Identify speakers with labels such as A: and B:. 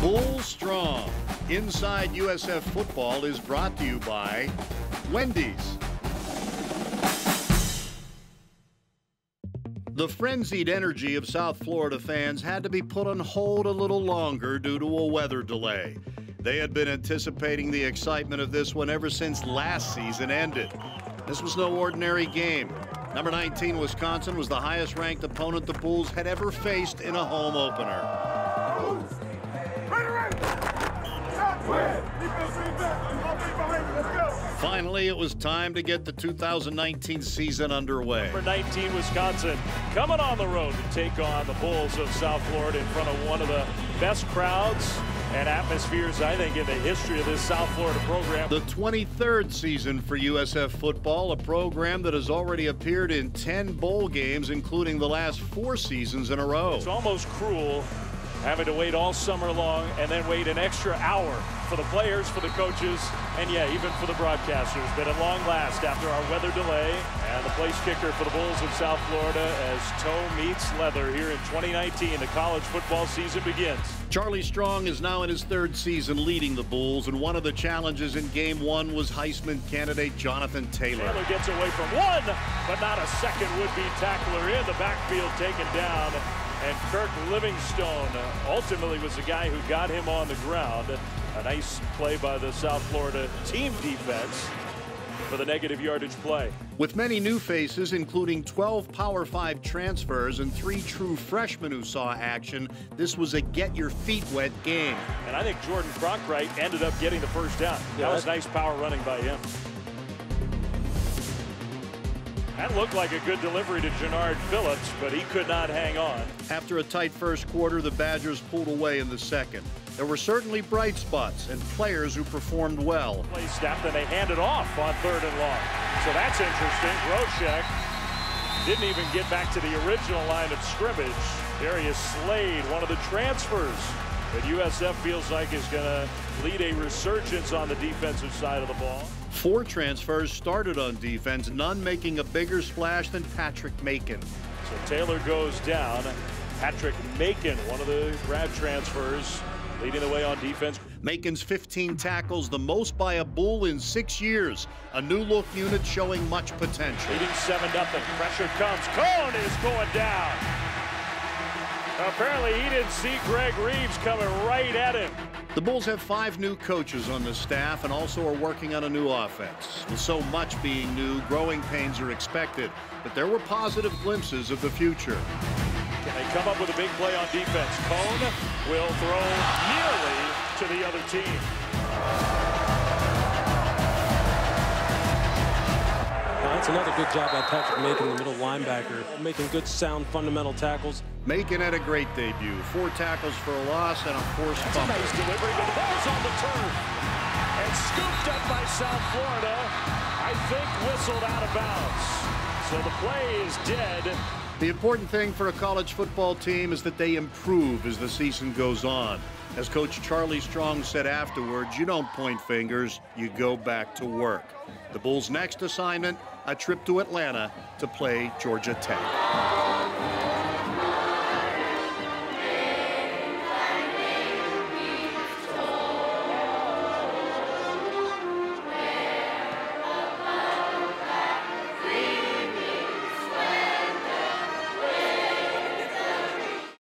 A: Bull Strong. Inside USF Football is brought to you by Wendy's. The frenzied energy of South Florida fans had to be put on hold a little longer due to a weather delay. They had been anticipating the excitement of this one ever since last season ended. This was no ordinary game. Number 19, Wisconsin, was the highest-ranked opponent the Bulls had ever faced in a home opener. Finally, it was time to get the 2019 season underway.
B: Number 19, Wisconsin, coming on the road to take on the Bulls of South Florida in front of one of the best crowds and atmospheres, I think, in the history of this South Florida program.
A: The 23rd season for USF football, a program that has already appeared in 10 bowl games, including the last 4 seasons in a row.
B: It's almost cruel having to wait all summer long and then wait an extra hour for the players, for the coaches, and yeah, even for the broadcasters. But at long last, after our weather delay, and the place kicker for the Bulls of South Florida as toe meets leather here in 2019, the college football season begins.
A: Charlie Strong is now in his 3rd season leading the Bulls, and one of the challenges in Game 1 was Heisman candidate Jonathan Taylor.
B: Taylor gets away from one, but not a second would-be tackler in the backfield taken down. And Kirk Livingstone ultimately was the guy who got him on the ground. A nice play by the South Florida team defense for the negative yardage play.
A: With many new faces, including 12 Power 5 transfers and 3 true freshmen who saw action, this was a get-your-feet-wet game.
B: And I think Jordan Cronkright ended up getting the first down. That was nice power running by him. That looked like a good delivery to Jannard Phillips, but he could not hang on.
A: After a tight first quarter, the Badgers pulled away in the second. There were certainly bright spots and players who performed well.
B: Play snapped and they handed off on 3rd and long. So that's interesting. Groshek didn't even get back to the original line of scrimmage. Darius Slade, one of the transfers that USF feels like is going to lead a resurgence on the defensive side of the ball.
A: 4 transfers started on defense, none making a bigger splash than Patrick Macon.
B: So Taylor goes down. Patrick Macon, one of the grad transfers, leading the way on defense.
A: Macon's 15 tackles, the most by a Bull in 6 years. A new-look unit showing much potential.
B: Leading 7-0. Pressure comes. Cone is going down. Apparently, he didn't see Greg Reeves coming right at him.
A: The Bulls have 5 new coaches on the staff and also are working on a new offense. With so much being new, growing pains are expected, but there were positive glimpses of the future.
B: Can they come up with a big play on defense? Cone will throw nearly to the other team.
C: That's another good job by Patrick Macon, the middle linebacker, making good, sound, fundamental tackles.
A: Macon had a great debut. 4 tackles for a loss and a forced fumble.
B: Nice delivery, but the ball's on the turf. And scooped up by South Florida. I think whistled out of bounds. So the play is dead.
A: The important thing for a college football team is that they improve as the season goes on. As Coach Charlie Strong said afterwards, you don't point fingers, you go back to work. The Bulls' next assignment, a trip to Atlanta to play Georgia Tech.